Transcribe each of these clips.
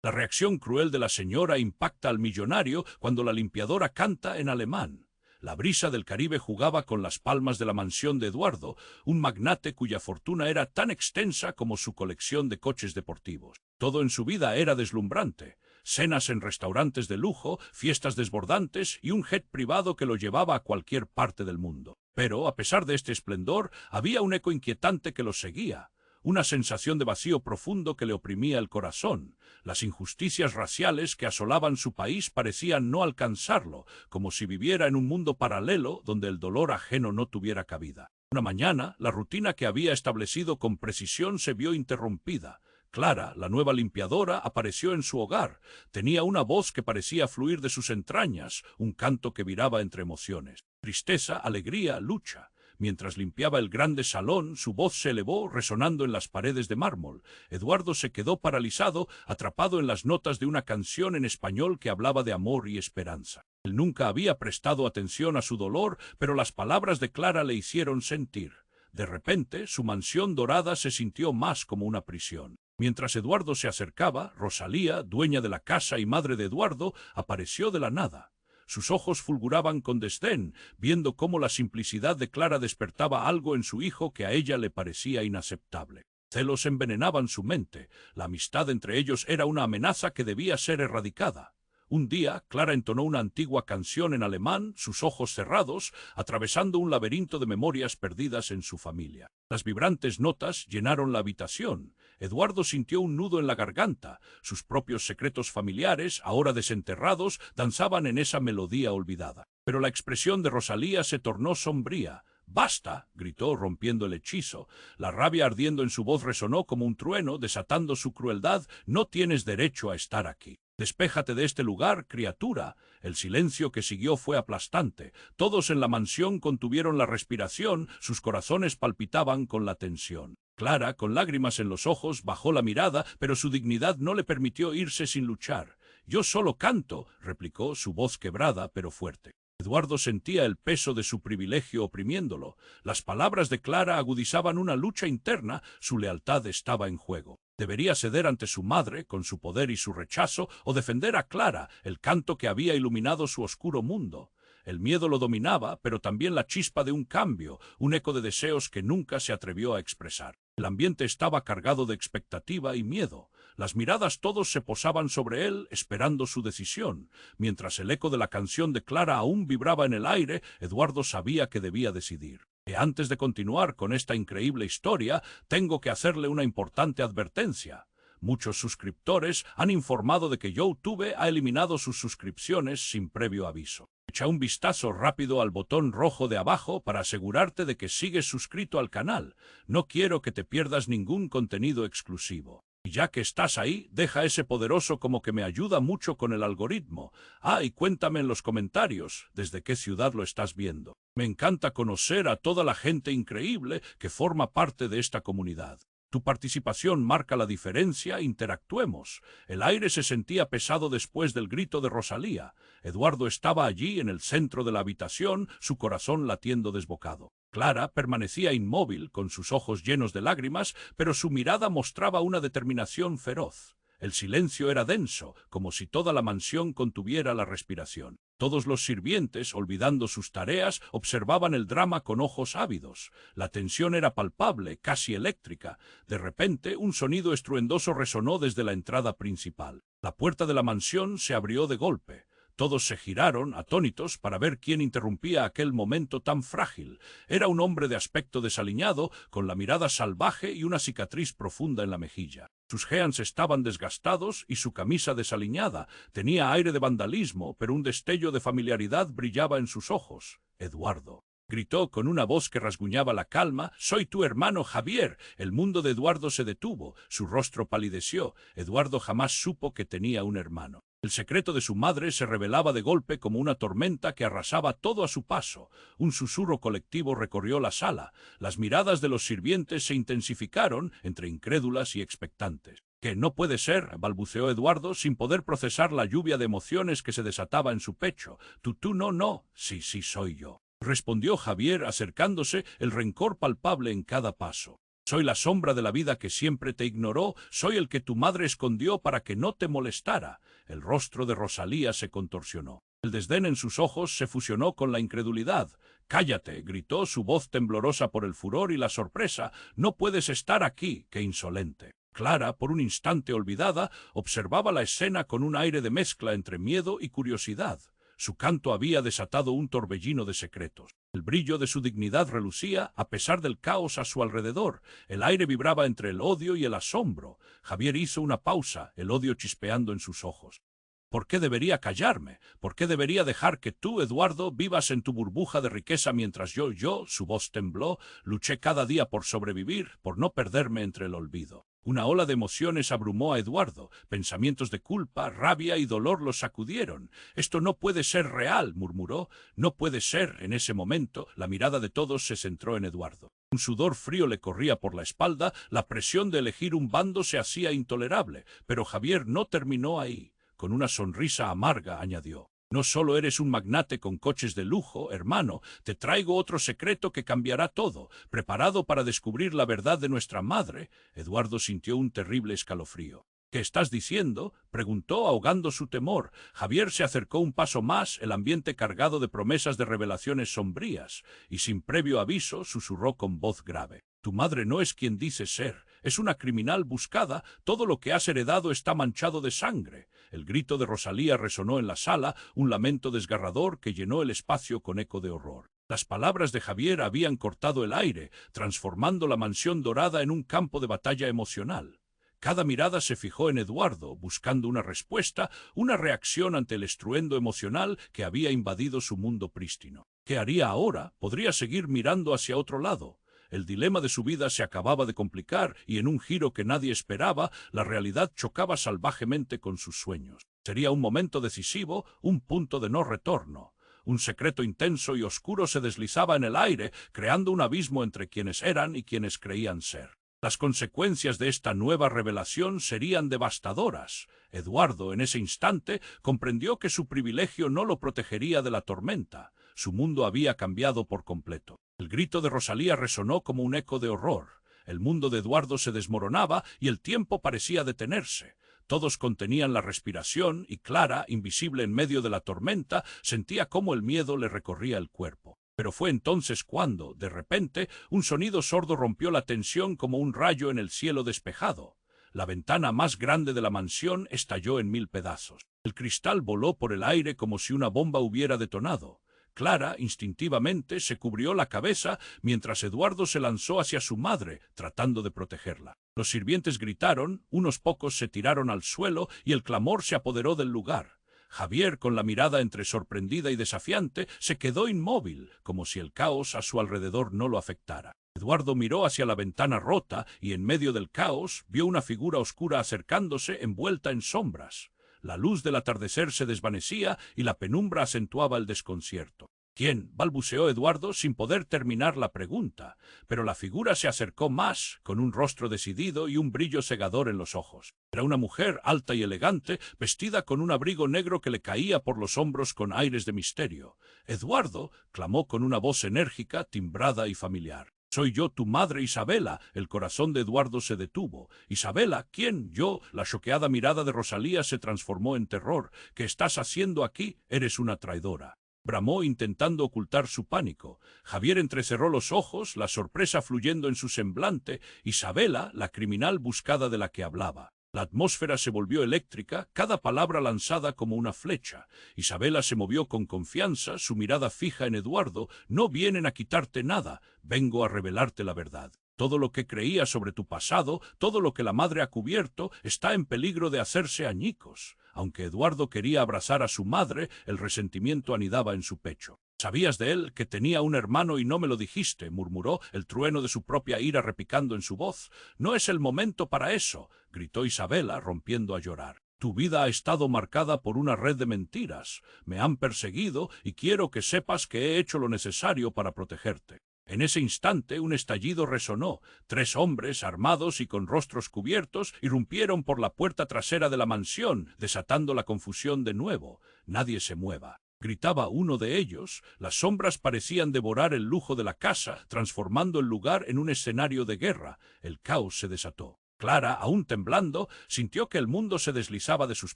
La reacción cruel de la señora impacta al millonario cuando la limpiadora canta en alemán. La brisa del Caribe jugaba con las palmas de la mansión de Eduardo, un magnate cuya fortuna era tan extensa como su colección de coches deportivos. Todo en su vida era deslumbrante. Cenas en restaurantes de lujo, fiestas desbordantes y un jet privado que lo llevaba a cualquier parte del mundo. Pero, a pesar de este esplendor, había un eco inquietante que lo seguía. Una sensación de vacío profundo que le oprimía el corazón. Las injusticias raciales que asolaban su país parecían no alcanzarlo, como si viviera en un mundo paralelo donde el dolor ajeno no tuviera cabida. Una mañana, la rutina que había establecido con precisión se vio interrumpida. Clara, la nueva limpiadora, apareció en su hogar. Tenía una voz que parecía fluir de sus entrañas, un canto que viraba entre emociones. Tristeza, alegría, lucha. Mientras limpiaba el grande salón, su voz se elevó, resonando en las paredes de mármol. Eduardo se quedó paralizado, atrapado en las notas de una canción en español que hablaba de amor y esperanza. Él nunca había prestado atención a su dolor, pero las palabras de Clara le hicieron sentir. De repente, su mansión dorada se sintió más como una prisión. Mientras Eduardo se acercaba, Rosalía, dueña de la casa y madre de Eduardo, apareció de la nada. Sus ojos fulguraban con desdén, viendo cómo la simplicidad de Clara despertaba algo en su hijo que a ella le parecía inaceptable. Celos envenenaban su mente. La amistad entre ellos era una amenaza que debía ser erradicada. Un día, Clara entonó una antigua canción en alemán, sus ojos cerrados, atravesando un laberinto de memorias perdidas en su familia. Las vibrantes notas llenaron la habitación. Eduardo sintió un nudo en la garganta. Sus propios secretos familiares, ahora desenterrados, danzaban en esa melodía olvidada. Pero la expresión de Rosalía se tornó sombría. «¡Basta!», gritó, rompiendo el hechizo. La rabia ardiendo en su voz resonó como un trueno, desatando su crueldad. «No tienes derecho a estar aquí. Despéjate de este lugar, criatura». El silencio que siguió fue aplastante. Todos en la mansión contuvieron la respiración, sus corazones palpitaban con la tensión. Clara, con lágrimas en los ojos, bajó la mirada, pero su dignidad no le permitió irse sin luchar. «Yo solo canto», replicó, su voz quebrada pero fuerte. Eduardo sentía el peso de su privilegio oprimiéndolo. Las palabras de Clara agudizaban una lucha interna, su lealtad estaba en juego. Debería ceder ante su madre, con su poder y su rechazo, o defender a Clara, el canto que había iluminado su oscuro mundo. El miedo lo dominaba, pero también la chispa de un cambio, un eco de deseos que nunca se atrevió a expresar. El ambiente estaba cargado de expectativa y miedo. Las miradas todos se posaban sobre él, esperando su decisión. Mientras el eco de la canción de Clara aún vibraba en el aire, Eduardo sabía que debía decidir. Y antes de continuar con esta increíble historia, tengo que hacerle una importante advertencia. Muchos suscriptores han informado de que YouTube ha eliminado sus suscripciones sin previo aviso. Echa un vistazo rápido al botón rojo de abajo para asegurarte de que sigues suscrito al canal. No quiero que te pierdas ningún contenido exclusivo. Y ya que estás ahí, deja ese poderoso como que me ayuda mucho con el algoritmo. Y cuéntame en los comentarios desde qué ciudad lo estás viendo. Me encanta conocer a toda la gente increíble que forma parte de esta comunidad. Tu participación marca la diferencia, interactuemos. El aire se sentía pesado después del grito de Rosalía. Eduardo estaba allí en el centro de la habitación, su corazón latiendo desbocado. Clara permanecía inmóvil, con sus ojos llenos de lágrimas, pero su mirada mostraba una determinación feroz. El silencio era denso, como si toda la mansión contuviera la respiración. Todos los sirvientes, olvidando sus tareas, observaban el drama con ojos ávidos. La tensión era palpable, casi eléctrica. De repente, un sonido estruendoso resonó desde la entrada principal. La puerta de la mansión se abrió de golpe. Todos se giraron, atónitos, para ver quién interrumpía aquel momento tan frágil. Era un hombre de aspecto desaliñado, con la mirada salvaje y una cicatriz profunda en la mejilla. Sus jeans estaban desgastados y su camisa desaliñada. Tenía aire de vandalismo, pero un destello de familiaridad brillaba en sus ojos. «Eduardo», gritó con una voz que rasguñaba la calma, «soy tu hermano Javier». El mundo de Eduardo se detuvo, su rostro palideció. Eduardo jamás supo que tenía un hermano. El secreto de su madre se revelaba de golpe como una tormenta que arrasaba todo a su paso. Un susurro colectivo recorrió la sala. Las miradas de los sirvientes se intensificaron, entre incrédulas y expectantes. «¿Que no puede ser?», balbuceó Eduardo, sin poder procesar la lluvia de emociones que se desataba en su pecho. «Tú no». «Sí, soy yo», respondió Javier, acercándose, el rencor palpable en cada paso. Soy la sombra de la vida que siempre te ignoró, soy el que tu madre escondió para que no te molestara. El rostro de Rosalía se contorsionó. El desdén en sus ojos se fusionó con la incredulidad. «¡Cállate!», gritó, su voz temblorosa por el furor y la sorpresa. «No puedes estar aquí, qué insolente». Clara, por un instante olvidada, observaba la escena con un aire de mezcla entre miedo y curiosidad. Su canto había desatado un torbellino de secretos. El brillo de su dignidad relucía a pesar del caos a su alrededor. El aire vibraba entre el odio y el asombro. Javier hizo una pausa, el odio chispeando en sus ojos. ¿Por qué debería callarme? ¿Por qué debería dejar que tú, Eduardo, vivas en tu burbuja de riqueza mientras yo, su voz tembló, luché cada día por sobrevivir, por no perderme entre el olvido? Una ola de emociones abrumó a Eduardo. Pensamientos de culpa, rabia y dolor lo sacudieron. «Esto no puede ser real», murmuró. «No puede ser». En ese momento, la mirada de todos se centró en Eduardo. Un sudor frío le corría por la espalda, la presión de elegir un bando se hacía intolerable. Pero Javier no terminó ahí. Con una sonrisa amarga añadió: «No solo eres un magnate con coches de lujo, hermano, te traigo otro secreto que cambiará todo. ¿Preparado para descubrir la verdad de nuestra madre?». Eduardo sintió un terrible escalofrío. «¿Qué estás diciendo?», preguntó, ahogando su temor. Javier se acercó un paso más, el ambiente cargado de promesas de revelaciones sombrías, y sin previo aviso susurró con voz grave: «Tu madre no es quien dice ser, es una criminal buscada, todo lo que has heredado está manchado de sangre». El grito de Rosalía resonó en la sala, un lamento desgarrador que llenó el espacio con eco de horror. Las palabras de Javier habían cortado el aire, transformando la mansión dorada en un campo de batalla emocional. Cada mirada se fijó en Eduardo, buscando una respuesta, una reacción ante el estruendo emocional que había invadido su mundo prístino. ¿Qué haría ahora? Podría seguir mirando hacia otro lado. El dilema de su vida se acababa de complicar y en un giro que nadie esperaba, la realidad chocaba salvajemente con sus sueños. Sería un momento decisivo, un punto de no retorno. Un secreto intenso y oscuro se deslizaba en el aire, creando un abismo entre quienes eran y quienes creían ser. Las consecuencias de esta nueva revelación serían devastadoras. Eduardo, en ese instante, comprendió que su privilegio no lo protegería de la tormenta. Su mundo había cambiado por completo. El grito de Rosalía resonó como un eco de horror. El mundo de Eduardo se desmoronaba y el tiempo parecía detenerse. Todos contenían la respiración y Clara, invisible en medio de la tormenta, sentía cómo el miedo le recorría el cuerpo. Pero fue entonces cuando, de repente, un sonido sordo rompió la tensión como un rayo en el cielo despejado. La ventana más grande de la mansión estalló en 1000 pedazos. El cristal voló por el aire como si una bomba hubiera detonado. Clara, instintivamente, se cubrió la cabeza mientras Eduardo se lanzó hacia su madre, tratando de protegerla. Los sirvientes gritaron, unos pocos se tiraron al suelo y el clamor se apoderó del lugar. Javier, con la mirada entre sorprendida y desafiante, se quedó inmóvil, como si el caos a su alrededor no lo afectara. Eduardo miró hacia la ventana rota y en medio del caos vio una figura oscura acercándose envuelta en sombras. La luz del atardecer se desvanecía y la penumbra acentuaba el desconcierto. «¿Quién?», balbuceó Eduardo sin poder terminar la pregunta, pero la figura se acercó más, con un rostro decidido y un brillo cegador en los ojos. Era una mujer alta y elegante, vestida con un abrigo negro que le caía por los hombros con aires de misterio. «Eduardo», clamó con una voz enérgica, timbrada y familiar. «Soy yo, tu madre Isabela». El corazón de Eduardo se detuvo. «¿Isabela? ¿Quién? Yo». La choqueada mirada de Rosalía se transformó en terror. «¿Qué estás haciendo aquí? Eres una traidora», bramó intentando ocultar su pánico. Javier entrecerró los ojos, la sorpresa fluyendo en su semblante. Isabela, la criminal buscada de la que hablaba. La atmósfera se volvió eléctrica, cada palabra lanzada como una flecha. Isabela se movió con confianza, su mirada fija en Eduardo. «No vienen a quitarte nada, vengo a revelarte la verdad. Todo lo que creía sobre tu pasado, todo lo que la madre ha cubierto, está en peligro de hacerse añicos». Aunque Eduardo quería abrazar a su madre, el resentimiento anidaba en su pecho. «¿Sabías de él, que tenía un hermano y no me lo dijiste?», murmuró, el trueno de su propia ira repicando en su voz. «No es el momento para eso», gritó Isabela, rompiendo a llorar. «Tu vida ha estado marcada por una red de mentiras. Me han perseguido y quiero que sepas que he hecho lo necesario para protegerte». En ese instante un estallido resonó. 3 hombres, armados y con rostros cubiertos, irrumpieron por la puerta trasera de la mansión, desatando la confusión de nuevo. «Nadie se mueva». gritaba uno de ellos. Las sombras parecían devorar el lujo de la casa, transformando el lugar en un escenario de guerra. El caos se desató. Clara, aún temblando, sintió que el mundo se deslizaba de sus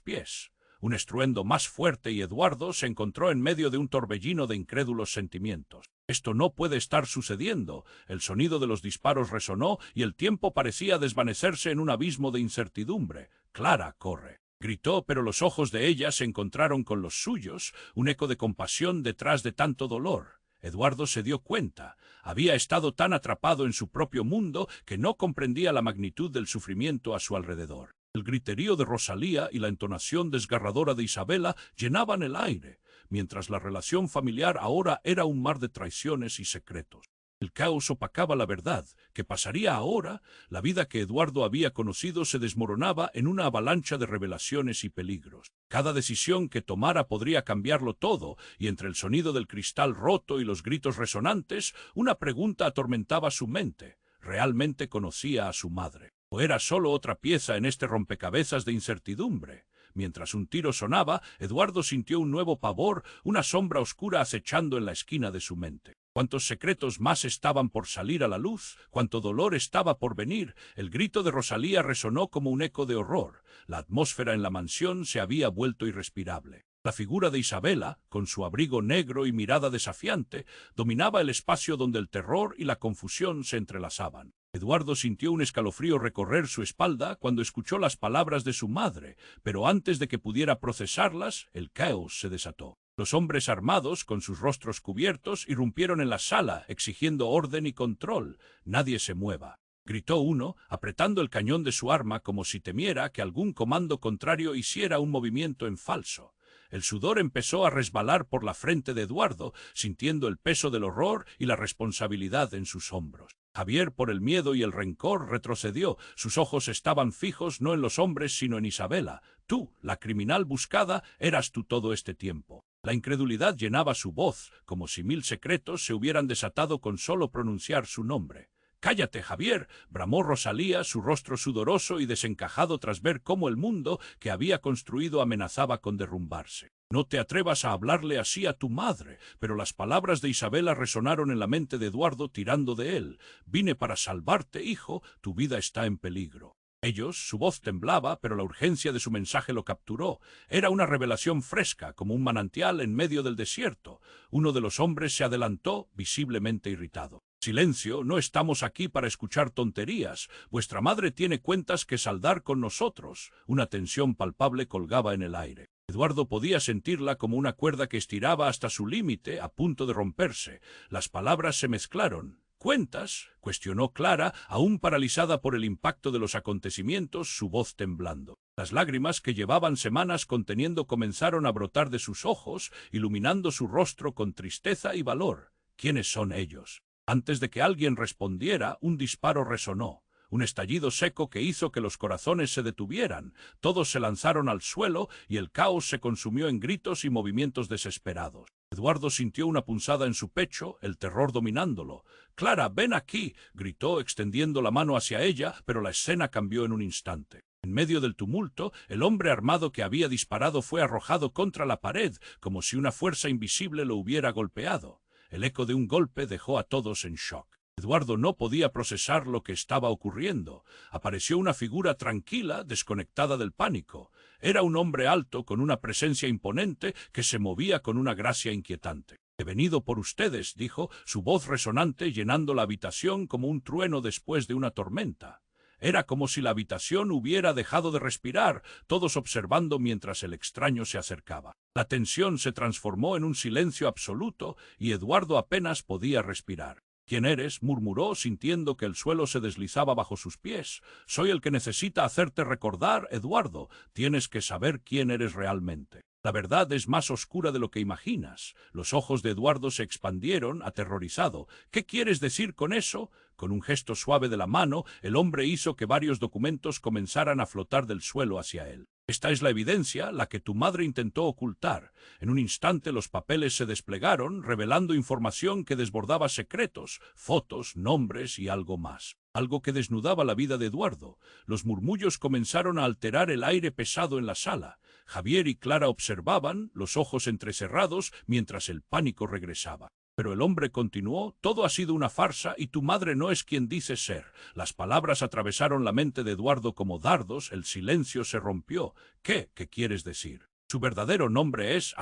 pies. Un estruendo más fuerte y Eduardo se encontró en medio de un torbellino de incrédulos sentimientos. Esto no puede estar sucediendo. El sonido de los disparos resonó y el tiempo parecía desvanecerse en un abismo de incertidumbre. Clara, corre, gritó, pero los ojos de ella se encontraron con los suyos, un eco de compasión detrás de tanto dolor. Eduardo se dio cuenta. Había estado tan atrapado en su propio mundo que no comprendía la magnitud del sufrimiento a su alrededor. El griterío de Rosalía y la entonación desgarradora de Isabela llenaban el aire, mientras la relación familiar ahora era un mar de traiciones y secretos. El caos opacaba la verdad. ¿Qué pasaría ahora? La vida que Eduardo había conocido se desmoronaba en una avalancha de revelaciones y peligros. Cada decisión que tomara podría cambiarlo todo, y entre el sonido del cristal roto y los gritos resonantes, una pregunta atormentaba su mente. ¿Realmente conocía a su madre? ¿O era solo otra pieza en este rompecabezas de incertidumbre? Mientras un tiro sonaba, Eduardo sintió un nuevo pavor, una sombra oscura acechando en la esquina de su mente. Cuántos secretos más estaban por salir a la luz, cuánto dolor estaba por venir. El grito de Rosalía resonó como un eco de horror. La atmósfera en la mansión se había vuelto irrespirable. La figura de Isabela, con su abrigo negro y mirada desafiante, dominaba el espacio donde el terror y la confusión se entrelazaban. Eduardo sintió un escalofrío recorrer su espalda cuando escuchó las palabras de su madre, pero antes de que pudiera procesarlas, el caos se desató. Los hombres armados, con sus rostros cubiertos, irrumpieron en la sala, exigiendo orden y control. «Nadie se mueva», gritó uno, apretando el cañón de su arma como si temiera que algún comando contrario hiciera un movimiento en falso. El sudor empezó a resbalar por la frente de Eduardo, sintiendo el peso del horror y la responsabilidad en sus hombros. Javier, por el miedo y el rencor, retrocedió. Sus ojos estaban fijos no en los hombres, sino en Isabela. Tú, la criminal buscada, eras tú todo este tiempo. La incredulidad llenaba su voz, como si 1000 secretos se hubieran desatado con solo pronunciar su nombre. «¡Cállate, Javier!», bramó Rosalía, su rostro sudoroso y desencajado tras ver cómo el mundo que había construido amenazaba con derrumbarse. «No te atrevas a hablarle así a tu madre», pero las palabras de Isabela resonaron en la mente de Eduardo tirando de él. «Vine para salvarte, hijo, tu vida está en peligro». Ellos, su voz temblaba, pero la urgencia de su mensaje lo capturó. Era una revelación fresca, como un manantial en medio del desierto. Uno de los hombres se adelantó, visiblemente irritado. «Silencio, no estamos aquí para escuchar tonterías. Vuestra madre tiene cuentas que saldar con nosotros». Una tensión palpable colgaba en el aire. Eduardo podía sentirla como una cuerda que estiraba hasta su límite, a punto de romperse. Las palabras se mezclaron. «¿Cuentas?», cuestionó Clara, aún paralizada por el impacto de los acontecimientos, su voz temblando. Las lágrimas que llevaban semanas conteniendo comenzaron a brotar de sus ojos, iluminando su rostro con tristeza y valor. «¿Quiénes son ellos?». Antes de que alguien respondiera, un disparo resonó. Un estallido seco que hizo que los corazones se detuvieran. Todos se lanzaron al suelo y el caos se consumió en gritos y movimientos desesperados. Eduardo sintió una punzada en su pecho, el terror dominándolo. «Clara, ven aquí», gritó extendiendo la mano hacia ella, pero la escena cambió en un instante. En medio del tumulto, el hombre armado que había disparado fue arrojado contra la pared, como si una fuerza invisible lo hubiera golpeado. El eco de un golpe dejó a todos en shock. Eduardo no podía procesar lo que estaba ocurriendo. Apareció una figura tranquila, desconectada del pánico. Era un hombre alto, con una presencia imponente, que se movía con una gracia inquietante. «He venido por ustedes», dijo, su voz resonante llenando la habitación como un trueno después de una tormenta. Era como si la habitación hubiera dejado de respirar, todos observando mientras el extraño se acercaba. La tensión se transformó en un silencio absoluto y Eduardo apenas podía respirar. «¿Quién eres?», murmuró, sintiendo que el suelo se deslizaba bajo sus pies. «Soy el que necesita hacerte recordar, Eduardo. Tienes que saber quién eres realmente. La verdad es más oscura de lo que imaginas». Los ojos de Eduardo se expandieron, aterrorizado. «¿Qué quieres decir con eso?». Con un gesto suave de la mano, el hombre hizo que varios documentos comenzaran a flotar del suelo hacia él. «Esta es la evidencia, la que tu madre intentó ocultar». En un instante los papeles se desplegaron, revelando información que desbordaba secretos, fotos, nombres y algo más. Algo que desnudaba la vida de Eduardo. Los murmullos comenzaron a alterar el aire pesado en la sala. Javier y Clara observaban, los ojos entrecerrados, mientras el pánico regresaba. Pero el hombre continuó: todo ha sido una farsa y tu madre no es quien dice ser. Las palabras atravesaron la mente de Eduardo como dardos, el silencio se rompió. ¿Qué quieres decir? Su verdadero nombre es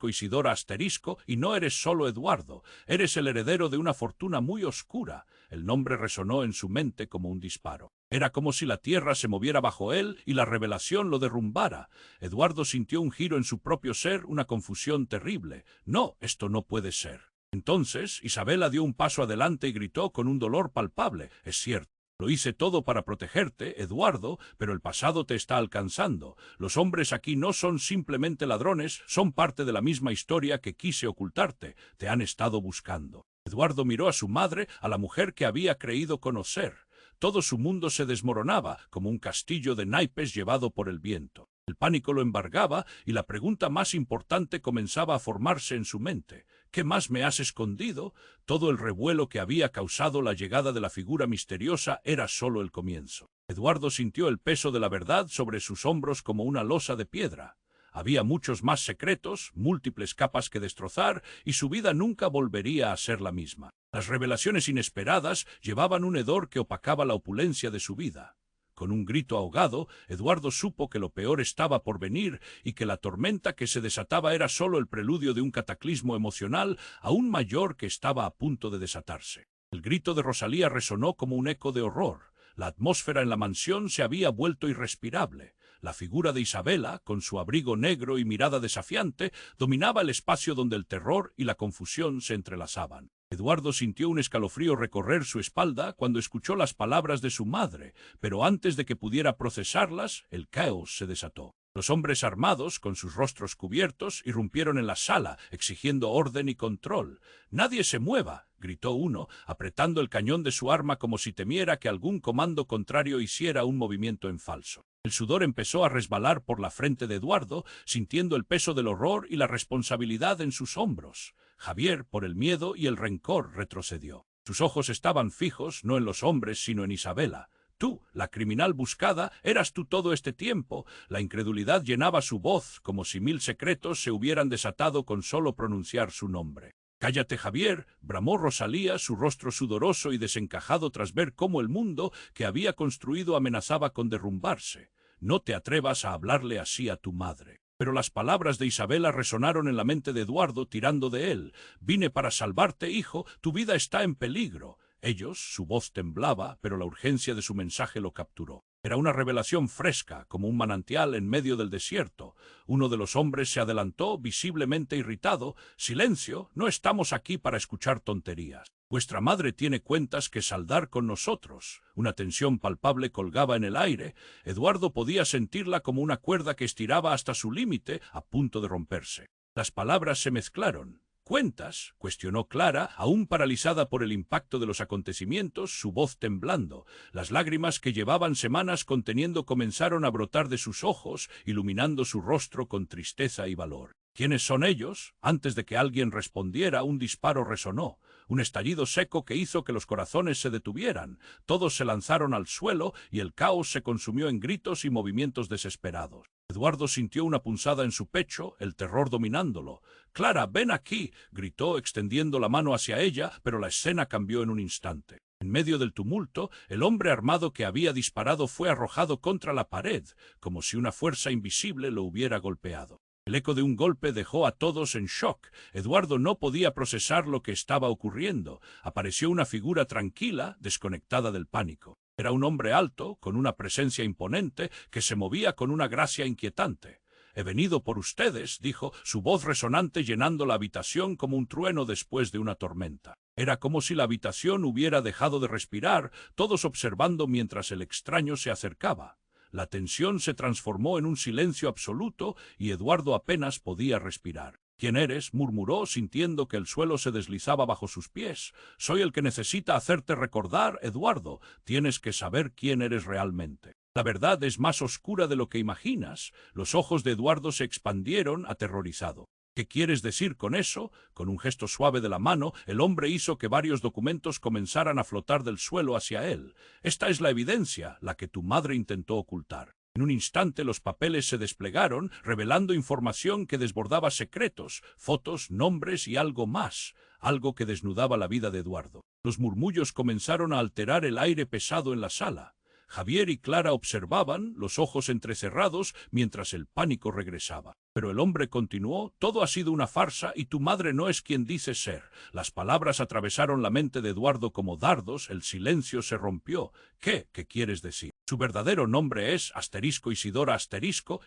Isidora Asterisco, y no eres solo Eduardo, eres el heredero de una fortuna muy oscura. El nombre resonó en su mente como un disparo. Era como si la tierra se moviera bajo él y la revelación lo derrumbara. Eduardo sintió un giro en su propio ser, una confusión terrible. No, esto no puede ser. Entonces Isabela dio un paso adelante y gritó con un dolor palpable: es cierto. Lo hice todo para protegerte, Eduardo, pero el pasado te está alcanzando. Los hombres aquí no son simplemente ladrones, son parte de la misma historia que quise ocultarte. Te han estado buscando. Eduardo miró a su madre, a la mujer que había creído conocer. Todo su mundo se desmoronaba, como un castillo de naipes llevado por el viento. El pánico lo embargaba y la pregunta más importante comenzaba a formarse en su mente. ¿Qué más me has escondido? Todo el revuelo que había causado la llegada de la figura misteriosa era solo el comienzo. Eduardo sintió el peso de la verdad sobre sus hombros como una losa de piedra. Había muchos más secretos, múltiples capas que destrozar, y su vida nunca volvería a ser la misma. Las revelaciones inesperadas llevaban un hedor que opacaba la opulencia de su vida. Con un grito ahogado, Eduardo supo que lo peor estaba por venir y que la tormenta que se desataba era solo el preludio de un cataclismo emocional aún mayor que estaba a punto de desatarse. El grito de Rosalía resonó como un eco de horror. La atmósfera en la mansión se había vuelto irrespirable. La figura de Isabela, con su abrigo negro y mirada desafiante, dominaba el espacio donde el terror y la confusión se entrelazaban. Eduardo sintió un escalofrío recorrer su espalda cuando escuchó las palabras de su madre, pero antes de que pudiera procesarlas, el caos se desató. Los hombres armados, con sus rostros cubiertos, irrumpieron en la sala, exigiendo orden y control. «¡Nadie se mueva!», gritó uno, apretando el cañón de su arma como si temiera que algún comando contrario hiciera un movimiento en falso. El sudor empezó a resbalar por la frente de Eduardo, sintiendo el peso del horror y la responsabilidad en sus hombros. Javier, por el miedo y el rencor, retrocedió. Sus ojos estaban fijos, no en los hombres, sino en Isabela. Tú, la criminal buscada, eras tú todo este tiempo. La incredulidad llenaba su voz, como si 1000 secretos se hubieran desatado con solo pronunciar su nombre. «Cállate, Javier», bramó Rosalía, su rostro sudoroso y desencajado tras ver cómo el mundo que había construido amenazaba con derrumbarse. «No te atrevas a hablarle así a tu madre». Pero las palabras de Isabela resonaron en la mente de Eduardo, tirando de él. «Vine para salvarte, hijo, tu vida está en peligro». Su voz temblaba, pero la urgencia de su mensaje lo capturó. Era una revelación fresca, como un manantial en medio del desierto. Uno de los hombres se adelantó, visiblemente irritado. «Silencio, no estamos aquí para escuchar tonterías. Vuestra madre tiene cuentas que saldar con nosotros». Una tensión palpable colgaba en el aire. Eduardo podía sentirla como una cuerda que estiraba hasta su límite, a punto de romperse. Las palabras se mezclaron. «¿Cuentas?», cuestionó Clara, aún paralizada por el impacto de los acontecimientos, su voz temblando. Las lágrimas que llevaban semanas conteniendo comenzaron a brotar de sus ojos, iluminando su rostro con tristeza y valor. «¿Quiénes son ellos?». Antes de que alguien respondiera, un disparo resonó. Un estallido seco que hizo que los corazones se detuvieran. Todos se lanzaron al suelo y el caos se consumió en gritos y movimientos desesperados. Eduardo sintió una punzada en su pecho, el terror dominándolo. «Clara, ven aquí», gritó extendiendo la mano hacia ella, pero la escena cambió en un instante. En medio del tumulto, el hombre armado que había disparado fue arrojado contra la pared, como si una fuerza invisible lo hubiera golpeado. El eco de un golpe dejó a todos en shock. Eduardo no podía procesar lo que estaba ocurriendo. Apareció una figura tranquila, desconectada del pánico. Era un hombre alto, con una presencia imponente, que se movía con una gracia inquietante. «He venido por ustedes», dijo, su voz resonante llenando la habitación como un trueno después de una tormenta. Era como si la habitación hubiera dejado de respirar, todos observando mientras el extraño se acercaba. La tensión se transformó en un silencio absoluto y Eduardo apenas podía respirar. «¿Quién eres?», murmuró, sintiendo que el suelo se deslizaba bajo sus pies. «Soy el que necesita hacerte recordar, Eduardo. Tienes que saber quién eres realmente». «La verdad es más oscura de lo que imaginas». Los ojos de Eduardo se expandieron, aterrorizado. «¿Qué quieres decir con eso?». Con un gesto suave de la mano, el hombre hizo que varios documentos comenzaran a flotar del suelo hacia él. «Esta es la evidencia, la que tu madre intentó ocultar». En un instante los papeles se desplegaron, revelando información que desbordaba secretos, fotos, nombres y algo más, algo que desnudaba la vida de Eduardo. Los murmullos comenzaron a alterar el aire pesado en la sala. Javier y Clara observaban, los ojos entrecerrados, mientras el pánico regresaba. Pero el hombre continuó: «Todo ha sido una farsa y tu madre no es quien dice ser». Las palabras atravesaron la mente de Eduardo como dardos, el silencio se rompió. ¿Qué quieres decir? Su verdadero nombre es *Isidora*,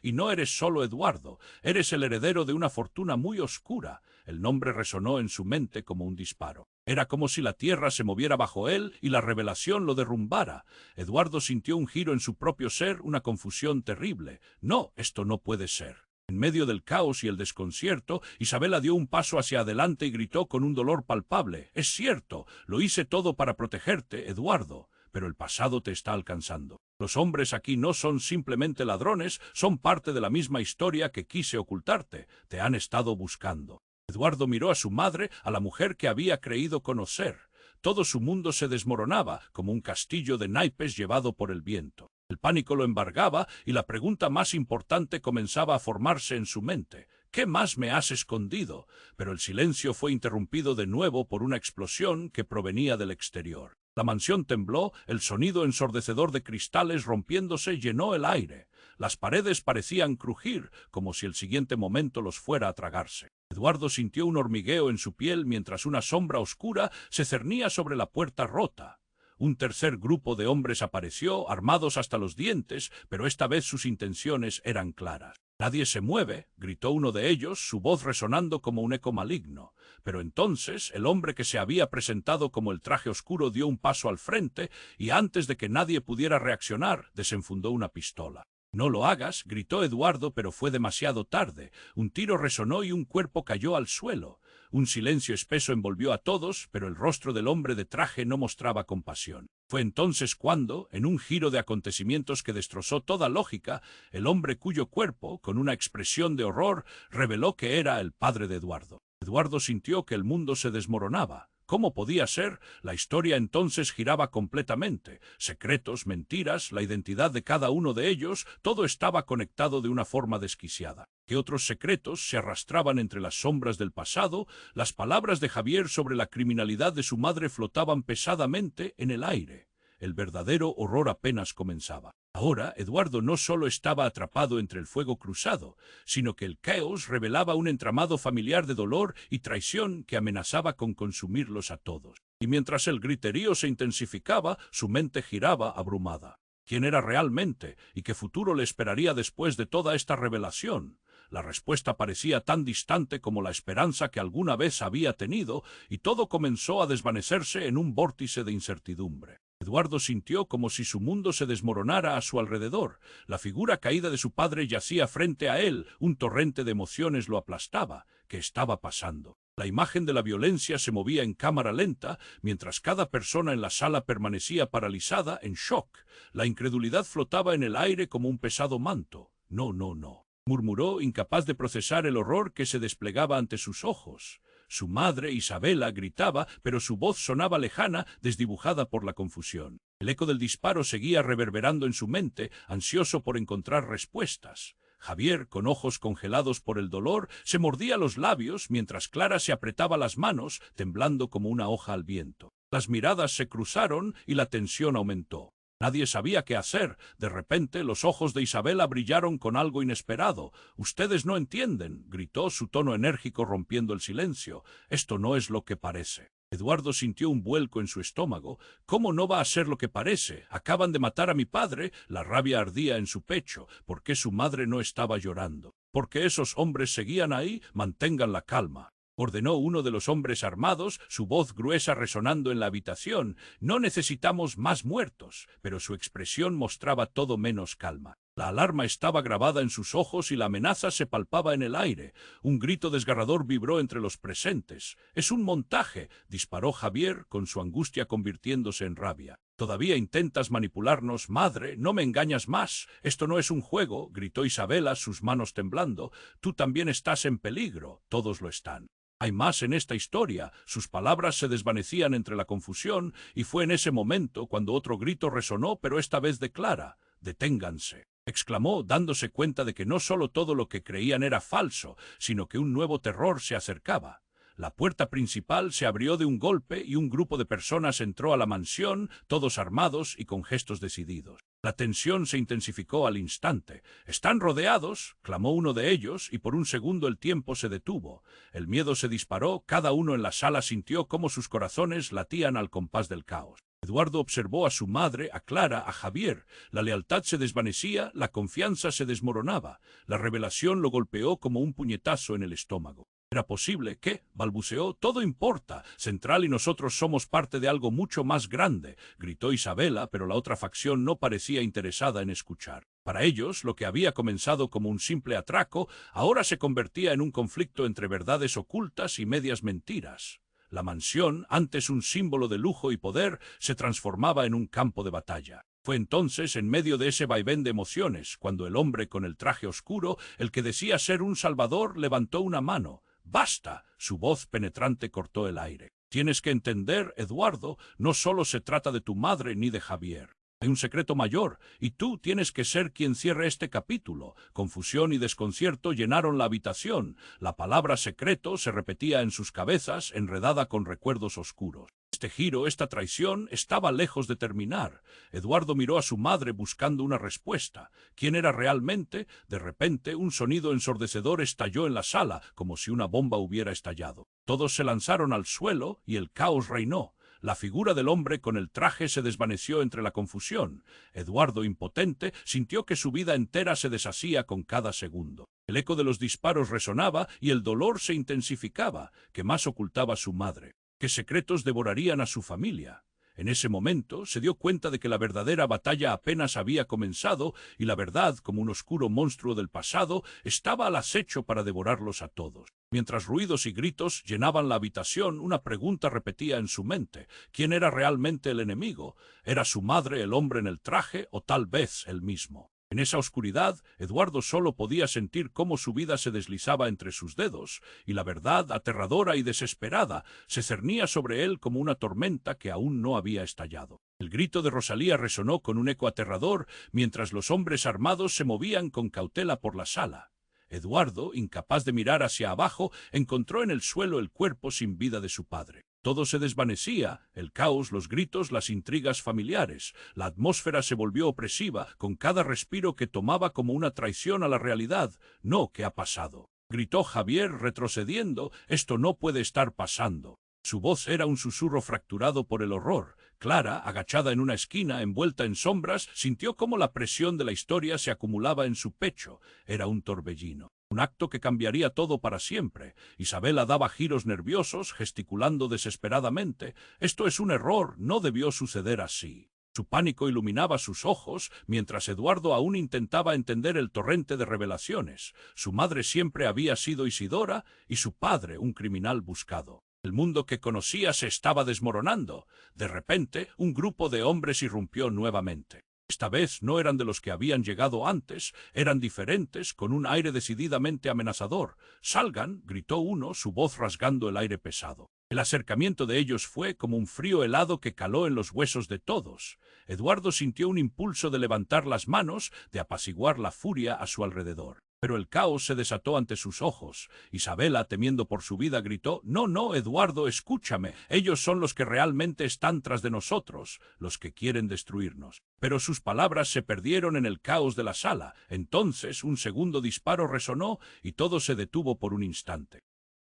y no eres solo Eduardo, eres el heredero de una fortuna muy oscura. El nombre resonó en su mente como un disparo. Era como si la tierra se moviera bajo él y la revelación lo derrumbara. Eduardo sintió un giro en su propio ser, una confusión terrible. No, esto no puede ser. En medio del caos y el desconcierto, Isabela dio un paso hacia adelante y gritó con un dolor palpable: «Es cierto, lo hice todo para protegerte, Eduardo, pero el pasado te está alcanzando. Los hombres aquí no son simplemente ladrones, son parte de la misma historia que quise ocultarte. Te han estado buscando». Eduardo miró a su madre, a la mujer que había creído conocer. Todo su mundo se desmoronaba, como un castillo de naipes llevado por el viento. El pánico lo embargaba y la pregunta más importante comenzaba a formarse en su mente: «¿Qué más me has escondido?». Pero el silencio fue interrumpido de nuevo por una explosión que provenía del exterior. La mansión tembló, el sonido ensordecedor de cristales rompiéndose llenó el aire. Las paredes parecían crujir, como si el siguiente momento los fuera a tragarse. Eduardo sintió un hormigueo en su piel mientras una sombra oscura se cernía sobre la puerta rota. Un tercer grupo de hombres apareció, armados hasta los dientes, pero esta vez sus intenciones eran claras. «Nadie se mueve», gritó uno de ellos, su voz resonando como un eco maligno. Pero entonces el hombre que se había presentado como el traje oscuro dio un paso al frente y antes de que nadie pudiera reaccionar, desenfundó una pistola. «No lo hagas», gritó Eduardo, pero fue demasiado tarde. Un tiro resonó y un cuerpo cayó al suelo. Un silencio espeso envolvió a todos, pero el rostro del hombre de traje no mostraba compasión. Fue entonces cuando, en un giro de acontecimientos que destrozó toda lógica, el hombre cuyo cuerpo, con una expresión de horror, reveló que era el padre de Eduardo. Eduardo sintió que el mundo se desmoronaba. ¿Cómo podía ser? La historia entonces giraba completamente. Secretos, mentiras, la identidad de cada uno de ellos, todo estaba conectado de una forma desquiciada. ¿Qué otros secretos se arrastraban entre las sombras del pasado? Las palabras de Javier sobre la criminalidad de su madre flotaban pesadamente en el aire. El verdadero horror apenas comenzaba. Ahora, Eduardo no solo estaba atrapado entre el fuego cruzado, sino que el caos revelaba un entramado familiar de dolor y traición que amenazaba con consumirlos a todos. Y mientras el griterío se intensificaba, su mente giraba abrumada. ¿Quién era realmente? ¿Y qué futuro le esperaría después de toda esta revelación? La respuesta parecía tan distante como la esperanza que alguna vez había tenido, y todo comenzó a desvanecerse en un vórtice de incertidumbre. Eduardo sintió como si su mundo se desmoronara a su alrededor. La figura caída de su padre yacía frente a él, un torrente de emociones lo aplastaba. ¿Qué estaba pasando? La imagen de la violencia se movía en cámara lenta, mientras cada persona en la sala permanecía paralizada, en shock. La incredulidad flotaba en el aire como un pesado manto. «No, no, no», murmuró, incapaz de procesar el horror que se desplegaba ante sus ojos. Su madre, Isabela, gritaba, pero su voz sonaba lejana, desdibujada por la confusión. El eco del disparo seguía reverberando en su mente, ansioso por encontrar respuestas. Javier, con ojos congelados por el dolor, se mordía los labios mientras Clara se apretaba las manos, temblando como una hoja al viento. Las miradas se cruzaron y la tensión aumentó. Nadie sabía qué hacer. De repente los ojos de Isabela brillaron con algo inesperado. «Ustedes no entienden», gritó, su tono enérgico rompiendo el silencio. «Esto no es lo que parece». Eduardo sintió un vuelco en su estómago. «¿Cómo no va a ser lo que parece? Acaban de matar a mi padre». La rabia ardía en su pecho. ¿Por qué su madre no estaba llorando? ¿Por qué esos hombres seguían ahí? «Mantengan la calma», ordenó uno de los hombres armados, su voz gruesa resonando en la habitación. «No necesitamos más muertos», pero su expresión mostraba todo menos calma. La alarma estaba grabada en sus ojos y la amenaza se palpaba en el aire. Un grito desgarrador vibró entre los presentes. «Es un montaje», disparó Javier, con su angustia convirtiéndose en rabia. «¿Todavía intentas manipularnos, madre? No me engañas más. Esto no es un juego», gritó Isabela, sus manos temblando. «Tú también estás en peligro. Todos lo están». «Hay más en esta historia». Sus palabras se desvanecían entre la confusión y fue en ese momento cuando otro grito resonó, pero esta vez de Clara. «Deténganse». exclamó, dándose cuenta de que no solo todo lo que creían era falso, sino que un nuevo terror se acercaba. La puerta principal se abrió de un golpe y un grupo de personas entró a la mansión, todos armados y con gestos decididos. La tensión se intensificó al instante. «¡Están rodeados!», clamó uno de ellos, y por un segundo el tiempo se detuvo. El miedo se disparó, cada uno en la sala sintió cómo sus corazones latían al compás del caos. Eduardo observó a su madre, a Clara, a Javier. La lealtad se desvanecía, la confianza se desmoronaba. La revelación lo golpeó como un puñetazo en el estómago. ¿Era posible? ¿Qué? Balbuceó. «Todo importa. Central y nosotros somos parte de algo mucho más grande», gritó Isabela, pero la otra facción no parecía interesada en escuchar. Para ellos, lo que había comenzado como un simple atraco, ahora se convertía en un conflicto entre verdades ocultas y medias mentiras. La mansión, antes un símbolo de lujo y poder, se transformaba en un campo de batalla. Fue entonces, en medio de ese vaivén de emociones, cuando el hombre con el traje oscuro, el que decía ser un salvador, levantó una mano. «¡Basta!», su voz penetrante cortó el aire. «Tienes que entender, Eduardo, no solo se trata de tu madre ni de Javier. Hay un secreto mayor, y tú tienes que ser quien cierre este capítulo». Confusión y desconcierto llenaron la habitación. La palabra secreto se repetía en sus cabezas, enredada con recuerdos oscuros. Este giro, esta traición, estaba lejos de terminar. Eduardo miró a su madre buscando una respuesta. ¿Quién era realmente? De repente, un sonido ensordecedor estalló en la sala, como si una bomba hubiera estallado. Todos se lanzaron al suelo y el caos reinó. La figura del hombre con el traje se desvaneció entre la confusión. Eduardo, impotente, sintió que su vida entera se deshacía con cada segundo. El eco de los disparos resonaba y el dolor se intensificaba. ¿Qué más ocultaba su madre? ¿Qué secretos devorarían a su familia? En ese momento se dio cuenta de que la verdadera batalla apenas había comenzado y la verdad, como un oscuro monstruo del pasado, estaba al acecho para devorarlos a todos. Mientras ruidos y gritos llenaban la habitación, una pregunta repetía en su mente. ¿Quién era realmente el enemigo? ¿Era su madre el hombre en el traje o tal vez él mismo? En esa oscuridad, Eduardo solo podía sentir cómo su vida se deslizaba entre sus dedos, y la verdad, aterradora y desesperada, se cernía sobre él como una tormenta que aún no había estallado. El grito de Rosalía resonó con un eco aterrador, mientras los hombres armados se movían con cautela por la sala. Eduardo, incapaz de mirar hacia abajo, encontró en el suelo el cuerpo sin vida de su padre. Todo se desvanecía, el caos, los gritos, las intrigas familiares. La atmósfera se volvió opresiva, con cada respiro que tomaba como una traición a la realidad. «No, ¿qué ha pasado?», gritó Javier, retrocediendo. «Esto no puede estar pasando». Su voz era un susurro fracturado por el horror. Clara, agachada en una esquina, envuelta en sombras, sintió cómo la presión de la historia se acumulaba en su pecho. Era un torbellino. Un acto que cambiaría todo para siempre. Isabela daba giros nerviosos, gesticulando desesperadamente. «Esto es un error, no debió suceder así». Su pánico iluminaba sus ojos, mientras Eduardo aún intentaba entender el torrente de revelaciones. Su madre siempre había sido Isidora y su padre un criminal buscado. El mundo que conocía se estaba desmoronando. De repente, un grupo de hombres irrumpió nuevamente. Esta vez no eran de los que habían llegado antes, eran diferentes, con un aire decididamente amenazador. «¡Salgan!», gritó uno, su voz rasgando el aire pesado. El acercamiento de ellos fue como un frío helado que caló en los huesos de todos. Eduardo sintió un impulso de levantar las manos, de apaciguar la furia a su alrededor. Pero el caos se desató ante sus ojos. Isabela, temiendo por su vida, gritó: «No, no, Eduardo, escúchame. Ellos son los que realmente están tras de nosotros, los que quieren destruirnos». Pero sus palabras se perdieron en el caos de la sala. Entonces un segundo disparo resonó y todo se detuvo por un instante.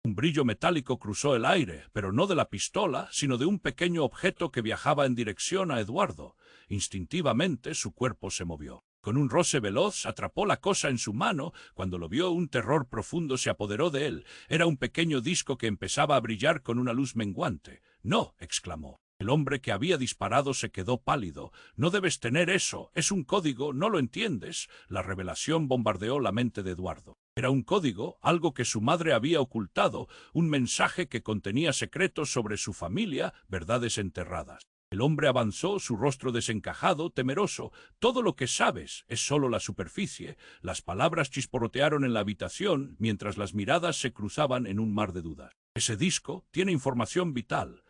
Un brillo metálico cruzó el aire, pero no de la pistola, sino de un pequeño objeto que viajaba en dirección a Eduardo. Instintivamente su cuerpo se movió. Con un roce veloz atrapó la cosa en su mano. Cuando lo vio, un terror profundo se apoderó de él. Era un pequeño disco que empezaba a brillar con una luz menguante. «¡No!», exclamó. El hombre que había disparado se quedó pálido. «No debes tener eso. Es un código, ¿no lo entiendes?». La revelación bombardeó la mente de Eduardo. Era un código, algo que su madre había ocultado, un mensaje que contenía secretos sobre su familia, verdades enterradas. El hombre avanzó, su rostro desencajado, temeroso. «Todo lo que sabes es solo la superficie». Las palabras chisporrotearon en la habitación, mientras las miradas se cruzaban en un mar de dudas. «Ese disco tiene información vital».